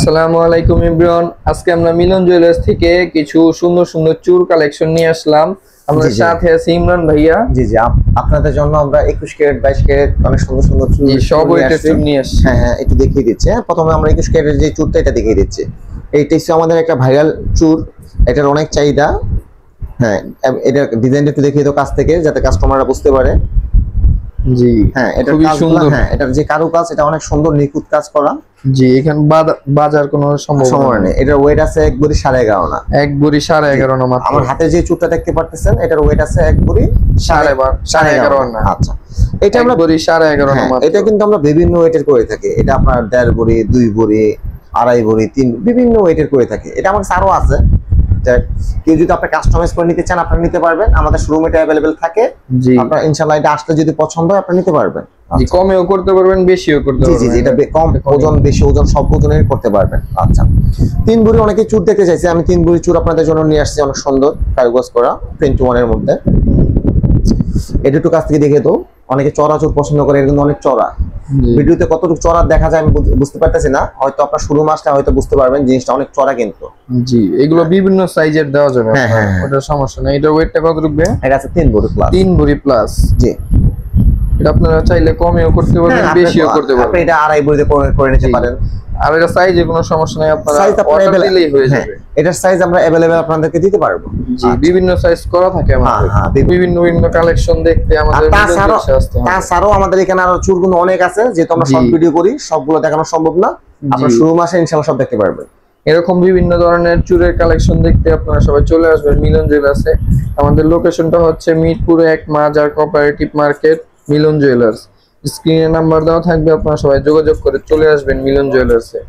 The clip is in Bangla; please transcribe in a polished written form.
আসসালামু আলাইকুম এভরিওয়ান। আজকে আমরা মিলন জুয়েলার্স থেকে কিছু সুন্দর সুন্দর চুর কালেকশন নিয়ে আসলাম। আমাদের সাথে আছে ইমরান ভাইয়া। জি জি আপনাদের জন্য আমরা 21 ক্যারেট 22 ক্যারেট অনেক সুন্দর সুন্দর চুর সব ওয়েটের চুর নিয়ে আসছি। হ্যাঁ একটু দেখিয়ে দিচ্ছি। প্রথমে আমরা 21 ক্যারেটের যে চুরটা এটা দেখিয়ে দিচ্ছি। এইটা হচ্ছে আমাদের একটা ভাইরাল চুর, এটার অনেক চাহিদা। হ্যাঁ এটা ডিজাইনটা একটু দেখিয়ে দাও কাছ থেকে যাতে কাস্টমাররা বুঝতে পারে। জি হ্যাঁ এটা খুবই সুন্দর। হ্যাঁ এটার যে কারুকাজ এটা অনেক সুন্দর নিখুঁত কাজ করা। জি এখানে বাজার কোনো সম্ভাবনা নেই। এটার ওয়েট আছে 1 ভরি 11.5 আনা। 1 ভরি 11.5 আনা মাত্র। আমার হাতে যে চুরটা দেখতে পারতেছেন এটার ওয়েট আছে 1 ভরি 11.5 আনা। আচ্ছা এটা আমরা 1 ভরি 11.5 আনা মাত্র। এটা কিন্তু আমরা বিভিন্ন ওয়েটের করে থাকি। এটা আপনার 1.5 ভরি 2 ভরি 2.5 ভরি 3 বিভিন্ন ওয়েটের করে থাকি। এটা আমার আরো আছে। কেউ যদি আপনি কাস্টমাইজ করে নিতে চান আপনি নিতে পারবেন, আমাদের শোরুমে এটা अवेलेबल থাকে। জি আপনারা ইনশাআল্লাহ এটা আসলে যদি পছন্দ হয় আপনি নিতে পারবেন। জি কমেও করতে পারবেন বেশিও করতে পারবেন। জি জি এটা কম ওজন বেশি ওজন সব ওজনের করতে পারবেন। আচ্ছা 3 ভরি অনেকে চুর দেখতে চাইছে, আমি 3 ভরি চুর আপনাদের জন্য নিয়ে আসছি, অনেক সুন্দর কারুকাজ করা 21 এর মধ্যে। এটা একটু কাছ থেকে দেখে তো অনেকে চড়া চুর পছন্দ করে, এটা কিন্তু অনেক চড়া। ভিডিওতে কতটুকু চড়া দেখা যায় আমি বুঝতে পারতেছি না, হয়তো আপনার শুরু মাসটা হয়তো বুঝতে পারবেন জিনিসটা অনেক চড়া কিন্তু। জি এগুলো বিভিন্ন সাইজের দেওয়া যাবে। হ্যাঁ ওটা সমস্যা নেই। এটা ওয়েটটা কত থাকবে? এটা আছে 3 ভরি প্লাস। 3 ভরি প্লাস। জি এটা আপনারা চাইলে কমেও করতে পারবেন বেশিও করতে পারবেন। আপনি এটা 2.5 ভরিতে করে নিতে পারেন। আর এটা সাইজে কোনো সমস্যা নাই, আপনারা অর্ডার দিলেই হয়ে যাবে। এটার সাইজ আমরা अवेलेबल আপনাদেরকে দিতে পারবো। জি বিভিন্ন সাইজ করা থাকে আমাদের। বিভিন্ন বিভিন্ন কালেকশন দেখতে আমাদের তাছাড়াও আমাদের এখানে আরো চুরগুলো অনেক আছে, যেহেতু আমরা শর্ট ভিডিও করি সবগুলো দেখানো সম্ভব না। আপনারা শুরু মাসে ইনশাআল্লাহ সব দেখতে পারবেন। এরকম বিভিন্ন ধরনের চুরের কালেকশন দেখতে আপনারা সবাই চলে আসবেন মিলন জুয়েলার্সে। আমাদের লোকেশনটা হচ্ছে মিরপুর 1 মাজার কোঅপারেটিভ মার্কেট, মিলন জুয়েলার্স। স্ক্রিনে নাম্বার দেওয়া থাকবে, আপনারা সবাই যোগাযোগ করে চলে আসবেন মিলন জুয়েলার্সে।